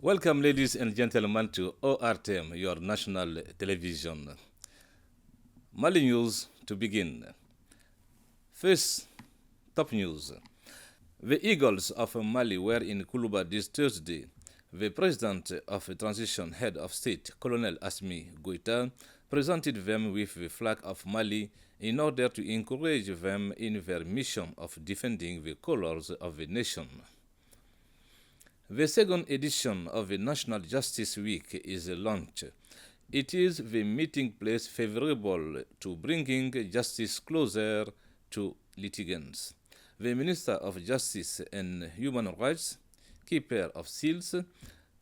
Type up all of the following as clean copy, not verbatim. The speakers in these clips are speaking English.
Welcome, ladies and gentlemen, to ORTM, your national television. Mali news to begin. First, top news. The Eagles of Mali were in Kuluba this Thursday. The president of the transition head of state, Colonel Asmi Goïta, presented them with the flag of Mali in order to encourage them in their mission of defending the colors of the nation. The second edition of the National Justice Week is launched. It is the meeting place favorable to bringing justice closer to litigants. The Minister of Justice and Human Rights, Keeper of Seals,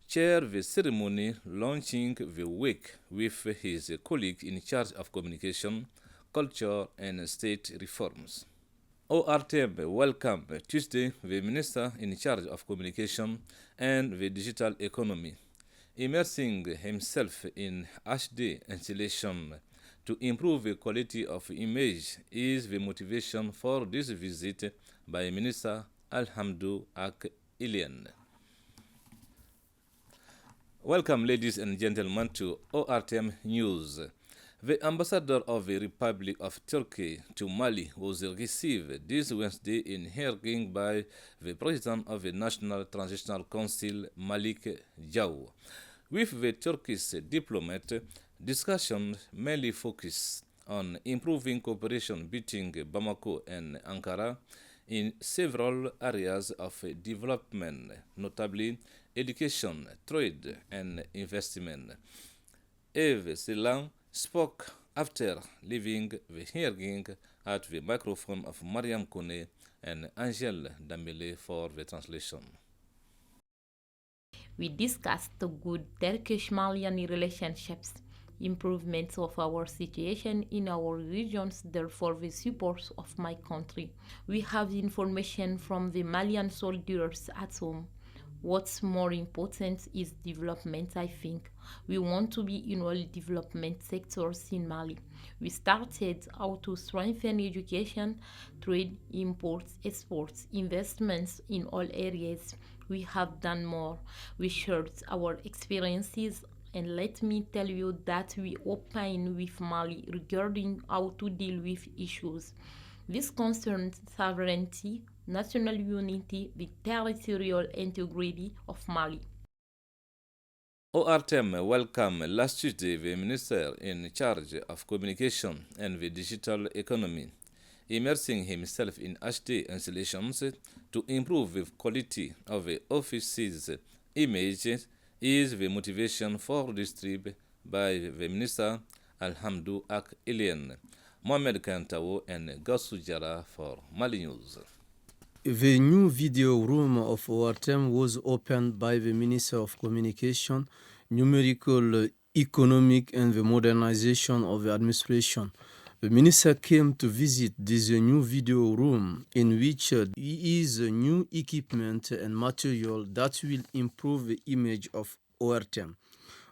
chaired the ceremony launching the week with his colleague in charge of communication, culture, and state reforms. ORTM welcomed Tuesday the Minister in charge of communication and the digital economy, immersing himself in HD installation to improve the quality of image is the motivation for this visit by Minister Alhamdou Ak Ilian. Welcome, ladies and gentlemen, to ORTM News. The ambassador of the Republic of Turkey to Mali was received this Wednesday in hearing by the President of the National Transitional Council, Malik Jaw. With the Turkish diplomat, discussions mainly focused on improving cooperation between Bamako and Ankara in several areas of development, notably education, trade, and investment. Eve Selan spoke after leaving the hearing at the microphone of Mariam Kone and Angel Dambele for the translation. We discussed the good Turkish-Malian relationships, improvements of our situation in our regions, therefore the support of my country. We have information from the Malian soldiers at home. What's more important is development, I think. We want to be in all development sectors in Mali. We started how to strengthen education, trade, imports, exports, investments in all areas. We have done more. We shared our experiences, and let me tell you that we opine with Mali regarding how to deal with issues. This concerns sovereignty, national unity, the territorial integrity of Mali. ORTM welcomed last Tuesday the Minister in charge of communication and the digital economy, immersing himself in HD installations to improve the quality of the office's image is the motivation for this trip by the Minister Alhamdou Ak Ilian, Mohamed Kantawo, and Gassou Diarra for Mali News. The new video room of ORTM was opened by the Minister of Communication, Numerical, Economic and the Modernization of the Administration. The Minister came to visit this new video room in which is new equipment and material that will improve the image of ORTM.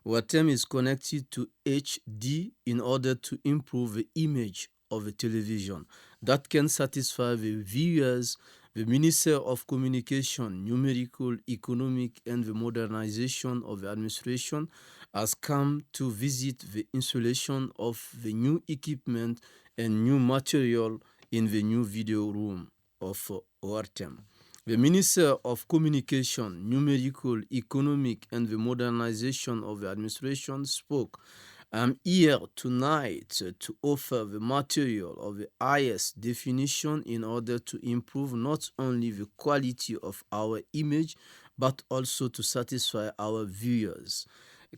ORTM is connected to HD in order to improve the image of the television that can satisfy the viewers. The Minister of Communication, Numerical, Economic and the Modernization of the Administration has come to visit the installation of the new equipment and new material in the new video room of ORTM. The Minister of Communication, Numerical, Economic and the Modernization of the Administration spoke. I'm here tonight to offer the material of the highest definition in order to improve not only the quality of our image, but also to satisfy our viewers.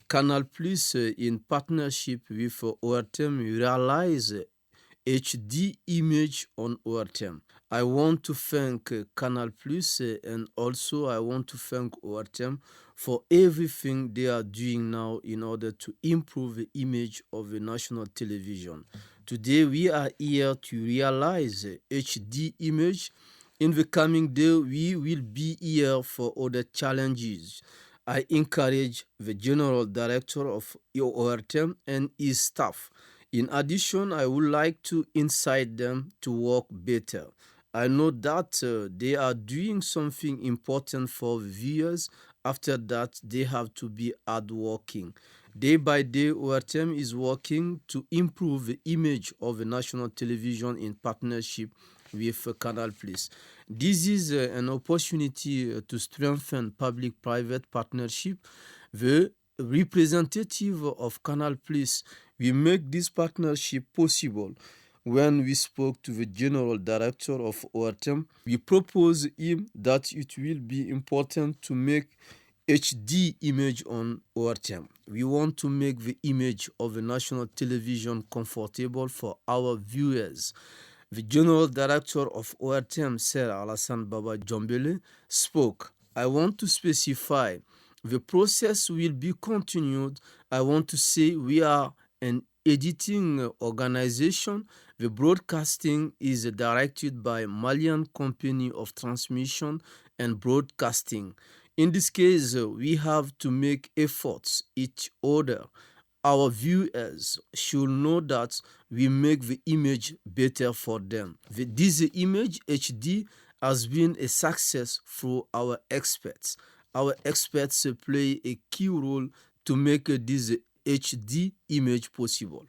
Canal Plus, in partnership with ORTM, realize HD image on ORTM. I want to thank Canal Plus and also I want to thank ORTM for everything they are doing now in order to improve the image of the national television. Today we are here to realize HD image. In the coming day, we will be here for other challenges. I encourage the General Director of ORTM and his staff. In addition, I would like to incite them to work better. I know that they are doing something important for viewers After that, they have to be hardworking. Day by day, ORTM is working to improve the image of the national television in partnership with Canal Plus. This is an opportunity to strengthen public-private partnership. The representative of Canal Plus will make this partnership possible. When we spoke to the general director of ORTM, we proposed him that it will be important to make HD image on ORTM. We want to make the image of the national television comfortable for our viewers. The general director of ORTM, Sir Alassane Baba Jombele, spoke. I want to specify the process will be continued. I want to say we are an editing organization. The broadcasting is directed by Malian Company of Transmission and Broadcasting. In this case, we have to make efforts each other. Our viewers should know that we make the image better for them. This image HD has been a success through our experts. Our experts play a key role to make this HD image possible.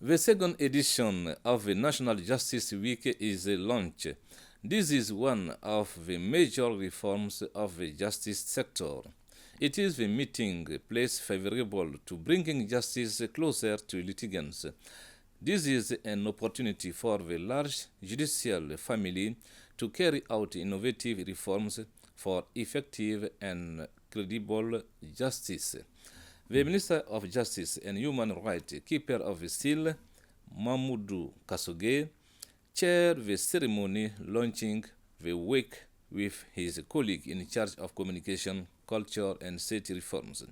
The second edition of the National Justice Week is launched. This is one of the major reforms of the justice sector. It is the meeting place favorable to bringing justice closer to litigants. This is an opportunity for the large judicial family to carry out innovative reforms for effective and credible justice. The Minister of Justice and Human Rights, Keeper of the Seal, Mamoudou Kassoge, chaired the ceremony launching the week with his colleague in charge of communication, culture, and state reforms.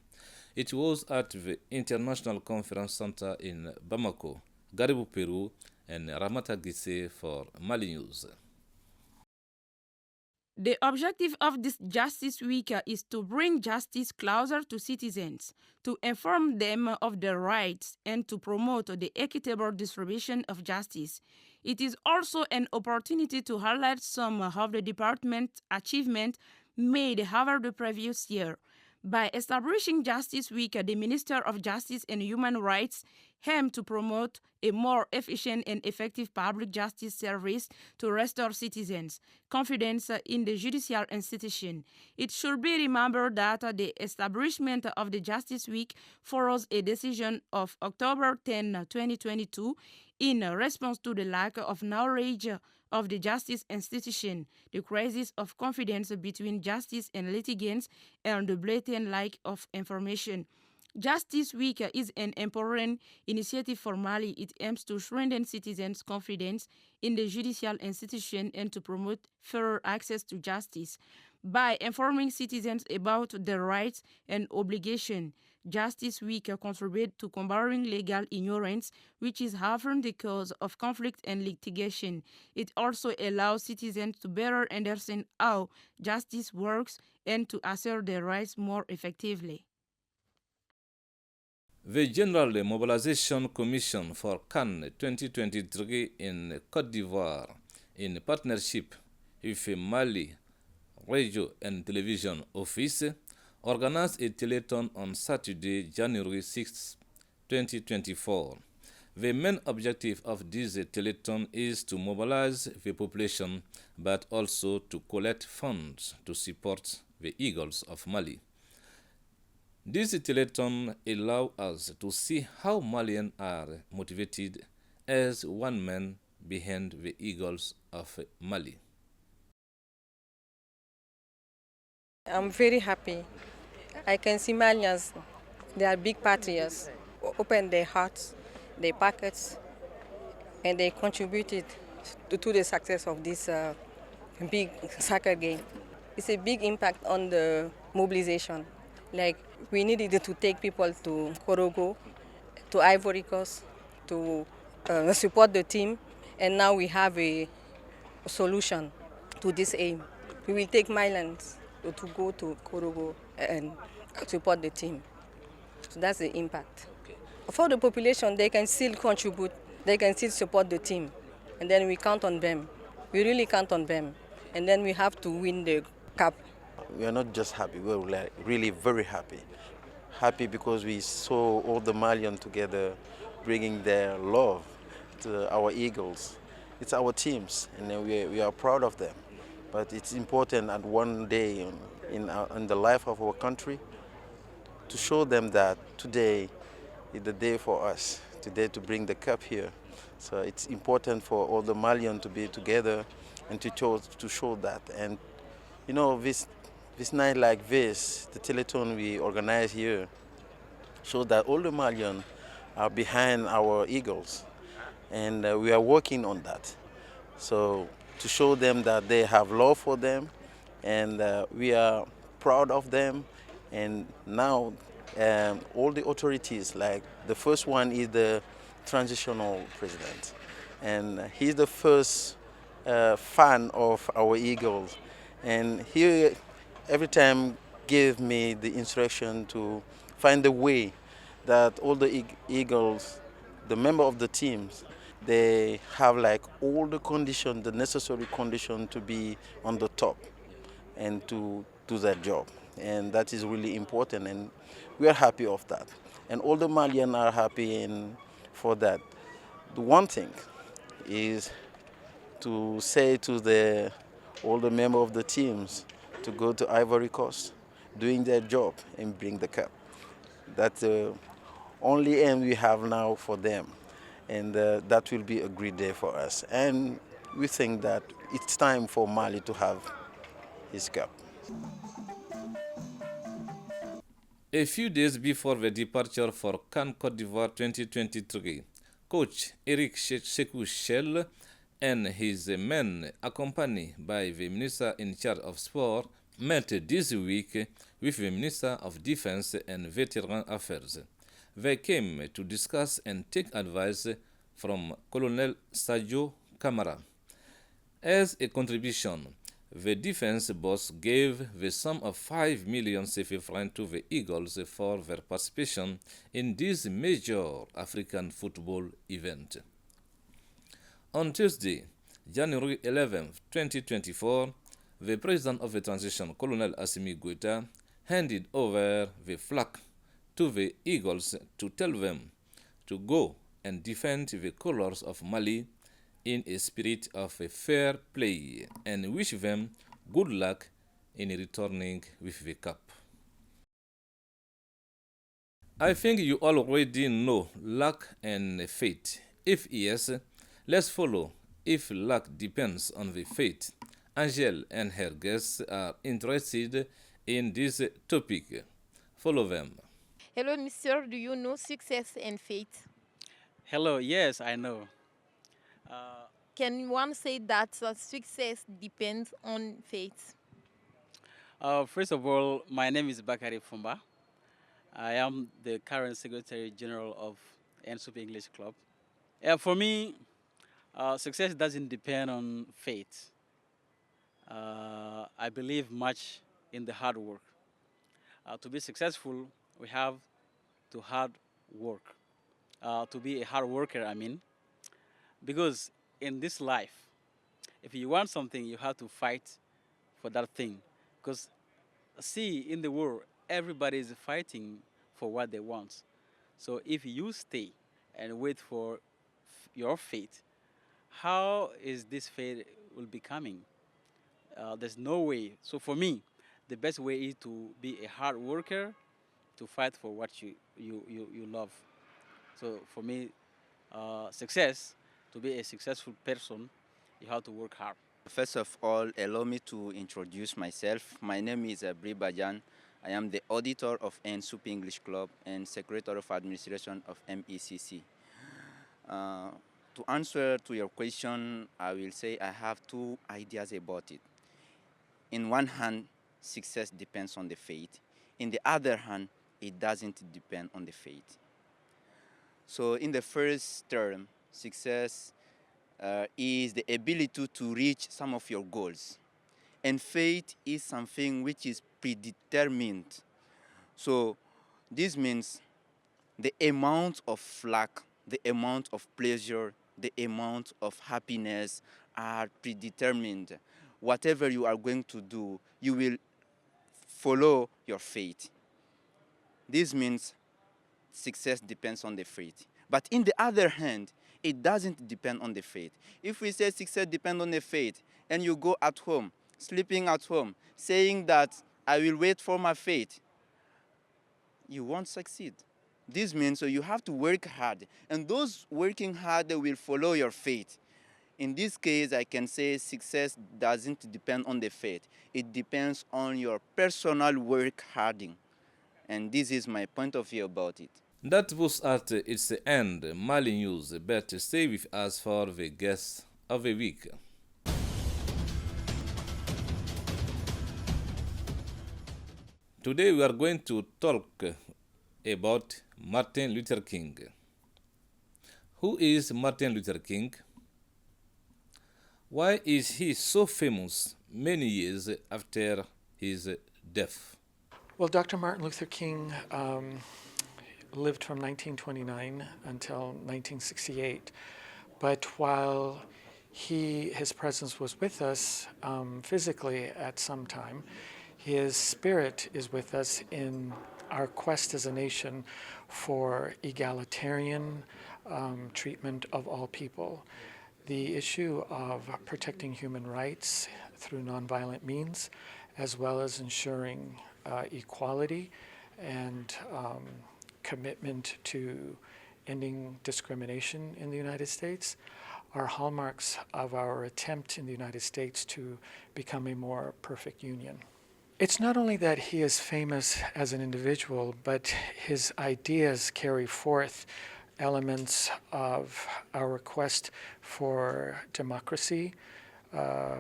It was at the International Conference Center in Bamako, Garibou, Peru, and Ramata Gisse for Mali News. The objective of this Justice Week is to bring justice closer to citizens, to inform them of their rights, and to promote the equitable distribution of justice. It is also an opportunity to highlight some of the department's achievements made over the previous year. By establishing Justice Week, the Minister of Justice and Human Rights aimed to promote a more efficient and effective public justice service to restore citizens' confidence in the judicial institution. It should be remembered that the establishment of the Justice Week follows a decision of October 10, 2022, in response to the lack of knowledge of the justice institution, the crisis of confidence between justice and litigants, and the blatant lack of information. Justice Week is an important initiative for Mali. It aims to strengthen citizens' confidence in the judicial institution and to promote fairer access to justice. By informing citizens about their rights and obligations, Justice Week contributes to combating legal ignorance, which is often the cause of conflict and litigation. It also allows citizens to better understand how justice works and to assert their rights more effectively. The General Mobilization Commission for Cannes 2023 in Côte d'Ivoire, in partnership with Mali Radio and Television Office, organized a telethon on Saturday, January 6, 2024. The main objective of this telethon is to mobilize the population, but also to collect funds to support the Eagles of Mali. This telethon allows us to see how Malians are motivated as one man behind the Eagles of Mali. I'm very happy. I can see Malians, they are big patriots, open their hearts, their pockets, and they contributed to the success of this big soccer game. It's a big impact on the mobilization. Like, we needed to take people to Korogo, to Ivory Coast, to support the team, and now we have a solution to this aim. We will take Malians to go to Korogo and support the team. So that's the impact. Okay. For the population, they can still contribute, they can still support the team, and then we count on them. We really count on them, and then we have to win the cup We are not just happy, we're like really very happy. Happy because we saw all the Malians together bringing their love to our Eagles. It's our teams, and we are proud of them. But it's important at one day in the life of our country to show them that today is the day for us, today to bring the cup here. So it's important for all the Malians to be together and to show that. And you know, this night like this, the telethon we organize here, show that all the Malians are behind our Eagles, and we are working on that. So to show them that they have love for them, and we are proud of them. And now all the authorities, like the first one is the transitional president, and he's the first fan of our Eagles, and he every time gave me the instruction to find a way that all the Eagles, the member of the teams, they have like all the conditions, the necessary condition to be on the top and to do their job. And that is really important, and we are happy of that. And all the Malians are happy for that. The one thing is to say to all the members of the teams to go to Ivory Coast, doing their job and bring the cup. That's the only aim we have now for them. And that will be a great day for us. And we think that it's time for Mali to have his cup. A few days before the departure for CAN Côte d'Ivoire 2023, coach Eric Sekou Shell and his men, accompanied by the Minister in charge of Sport, met this week with the Minister of Defense and Veteran Affairs. They came to discuss and take advice from Colonel Sadio Camara. As a contribution, the defense boss gave the sum of 5 million CFA francs to the Eagles for their participation in this major African football event. On Tuesday, January 11, 2024, the President of the Transition, Colonel Assimi Goïta, handed over the flag to the Eagles to tell them to go and defend the colors of Mali in a spirit of a fair play, and wish them good luck in returning with the cup. I think you already know luck and fate. If yes, let's follow. If luck depends on the fate, Angel and her guests are interested in this topic. Follow them. Hello, Monsieur. Do you know success and fate? Hello, yes, I know. Can one say that success depends on fate? First of all, my name is Bakary Fumba. I am the current Secretary General of NSUP English Club. For me, success doesn't depend on fate. I believe much in the hard work. To be successful, we have to hard work. To be a hard worker, I mean, because in this life, if you want something, you have to fight for that thing. Because see, in the world, everybody is fighting for what they want. So if you stay and wait for your fate, how is this fate will be coming? There's no way. So for me, the best way is to be a hard worker, to fight for what you love. So for me, success, to be a successful person, you have to work hard. First of all, allow me to introduce myself. My name is Bri Bajan. I am the auditor of NSUP English Club and Secretary of Administration of MECC. To answer to your question, I will say I have two ideas about it. In one hand, success depends on the fate. In the other hand, it doesn't depend on the fate. So in the first term, success is the ability to reach some of your goals. And fate is something which is predetermined. So this means the amount of luck, the amount of pleasure, the amount of happiness are predetermined. Whatever you are going to do, you will follow your fate. This means success depends on the fate. But in the other hand, it doesn't depend on the fate. If we say success depends on the fate, and you go at home, sleeping at home, saying that I will wait for my fate, you won't succeed. This means so you have to work hard, and those working hard will follow your fate. In this case, I can say success doesn't depend on the fate. It depends on your personal work harding. And this is my point of view about it. That was at its end, Mali News, but stay with us for the guest of the week. Today we are going to talk about Martin Luther King. Who is Martin Luther King? Why is he so famous many years after his death? Well, Dr. Martin Luther King lived from 1929 until 1968. But while his presence was with us physically at some time, his spirit is with us in our quest as a nation for egalitarian treatment of all people. The issue of protecting human rights through nonviolent means, as well as ensuring equality and commitment to ending discrimination in the United States, are hallmarks of our attempt in the United States to become a more perfect union. It's not only that he is famous as an individual, but his ideas carry forth elements of our quest for democracy,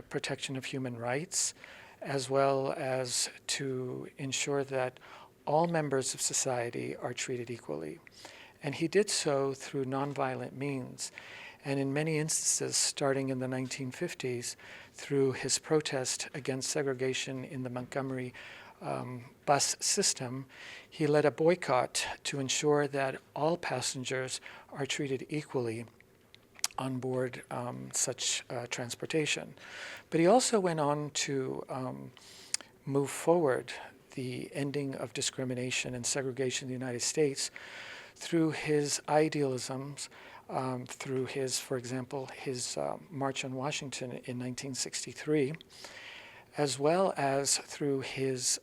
protection of human rights, as well as to ensure that all members of society are treated equally. And he did so through nonviolent means. And in many instances, starting in the 1950s, through his protest against segregation in the Montgomery bus system, he led a boycott to ensure that all passengers are treated equally on board such transportation. But he also went on to move forward the ending of discrimination and segregation in the United States through his idealisms, through his, for example, his March on Washington in 1963, as well as through his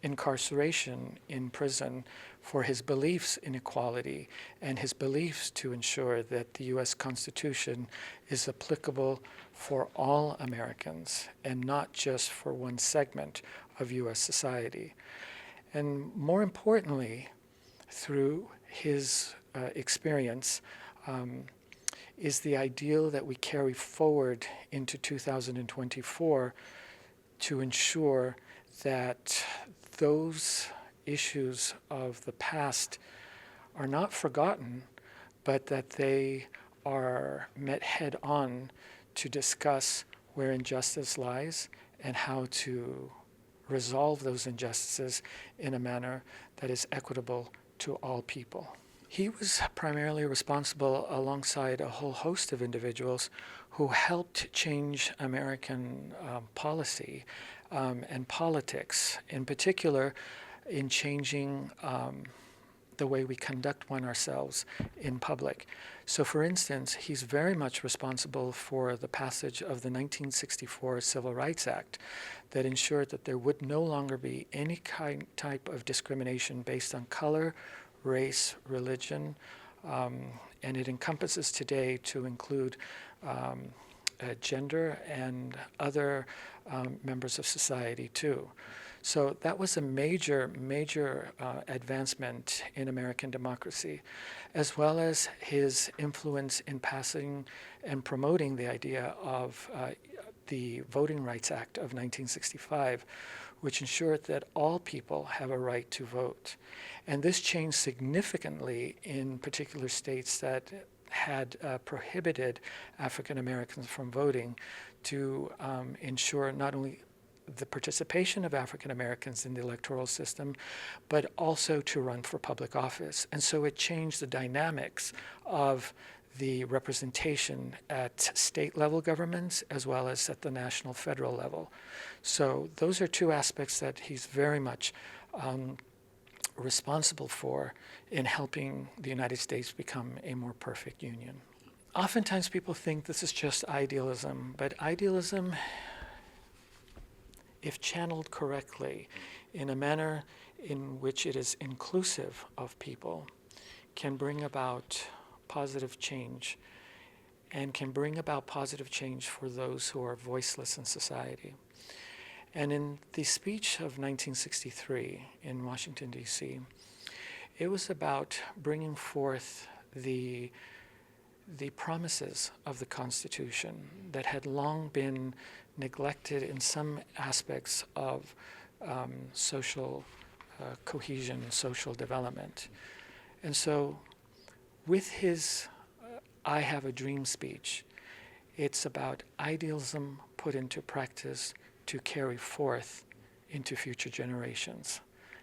incarceration in prison for his beliefs in equality and his beliefs to ensure that the U.S. Constitution is applicable for all Americans and not just for one segment of U.S. society. And more importantly, through his experience, is the ideal that we carry forward into 2024 to ensure that those issues of the past are not forgotten, but that they are met head on to discuss where injustice lies and how to resolve those injustices in a manner that is equitable to all people. He was primarily responsible alongside a whole host of individuals who helped change American policy and politics, in particular in changing the way we conduct ourselves in public. So for instance, he's very much responsible for the passage of the 1964 Civil Rights Act that ensured that there would no longer be any type of discrimination based on color, race, religion, and it encompasses today to include gender and other members of society too. So that was a major advancement in American democracy, as well as his influence in passing and promoting the idea of the Voting Rights Act of 1965, which ensured that all people have a right to vote. And this changed significantly in particular states that had prohibited African Americans from voting to ensure not only the participation of African Americans in the electoral system, but also to run for public office. And so it changed the dynamics of the representation at state level governments as well as at the national federal level. So those are two aspects that he's very much responsible for in helping the United States become a more perfect union. Oftentimes people think this is just idealism, but idealism, if channeled correctly in a manner in which it is inclusive of people, can bring about positive change and can bring about positive change for those who are voiceless in society. And in the speech of 1963 in Washington, D.C., it was about bringing forth the promises of the Constitution that had long been neglected in some aspects of social cohesion and social development. And so with his I Have a Dream speech, it's about idealism put into practice to carry forth into future generations.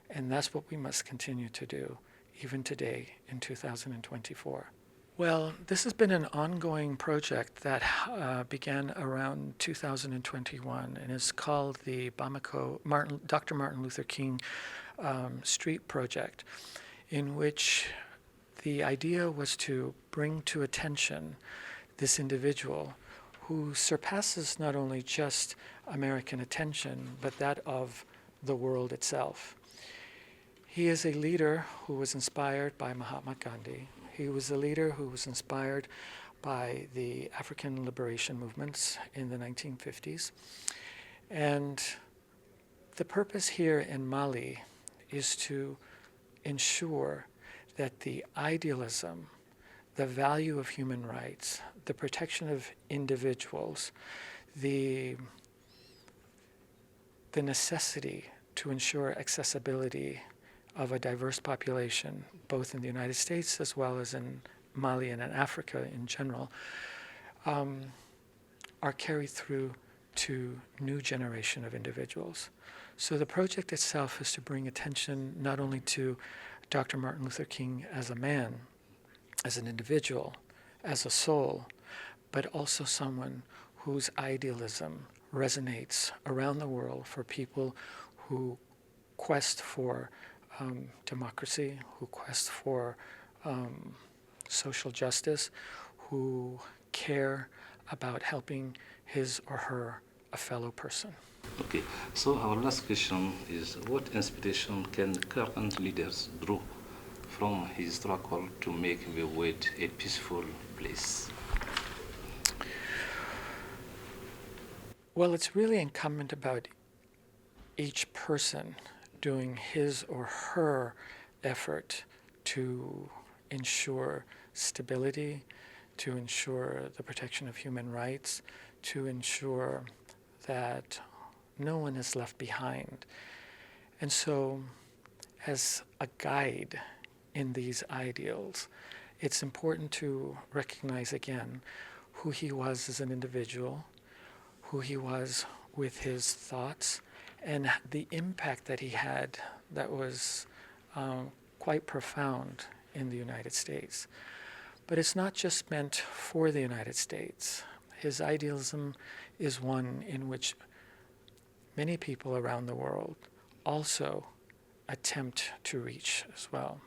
And that's what we must continue to do, even today in 2024. Well, this has been an ongoing project that began around 2021 and is called the Dr. Martin Luther King Street Project, in which the idea was to bring to attention this individual who surpasses not only just American attention, but that of the world itself. He is a leader who was inspired by Mahatma Gandhi. He was a leader who was inspired by the African liberation movements in the 1950s. And the purpose here in Mali is to ensure that the idealism, the value of human rights, the protection of individuals, the necessity to ensure accessibility of a diverse population, both in the United States as well as in Mali and in Africa in general, are carried through to new generation of individuals. So the project itself is to bring attention not only to Dr. Martin Luther King as a man, as an individual, as a soul, but also someone whose idealism resonates around the world for people who quest for democracy, who quest for social justice, who care about helping his or her a fellow person. Okay, so our last question is, what inspiration can current leaders draw from his struggle to make the world a peaceful place? Well, it's really incumbent about each person doing his or her effort to ensure stability, to ensure the protection of human rights, to ensure that no one is left behind. And so, as a guide in these ideals, it's important to recognize again who he was as an individual, who he was with his thoughts, and the impact that he had that was quite profound in the United States. But it's not just meant for the United States. His idealism is one in which many people around the world also attempt to reach as well.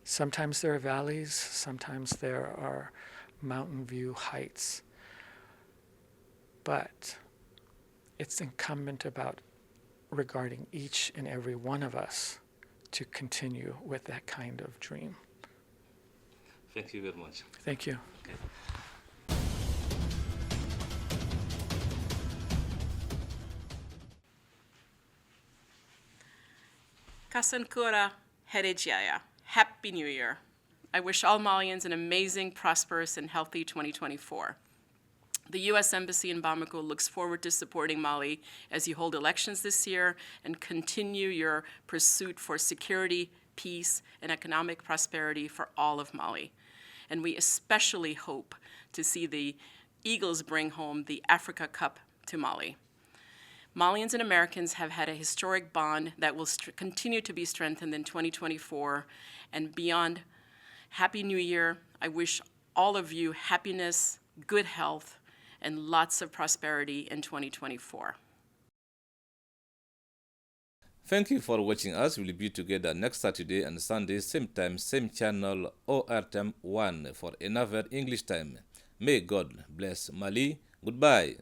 Sometimes there are valleys, sometimes there are mountain view heights. But it's incumbent about regarding each and every one of us to continue with that kind of dream. Thank you very much. Thank you. Okay. Kasankura Herejaya. Happy New Year. I wish all Malians an amazing, prosperous, and healthy 2024. The U.S. Embassy in Bamako looks forward to supporting Mali as you hold elections this year and continue your pursuit for security, peace, and economic prosperity for all of Mali. And we especially hope to see the Eagles bring home the Africa Cup to Mali. Malians and Americans have had a historic bond that will continue to be strengthened in 2024 and beyond. Happy New Year. I wish all of you happiness, good health, and lots of prosperity in 2024. Thank you for watching us. We'll be together next Saturday and Sunday, same time, same channel, ORTM 1 for another English time. May God bless Mali. Goodbye.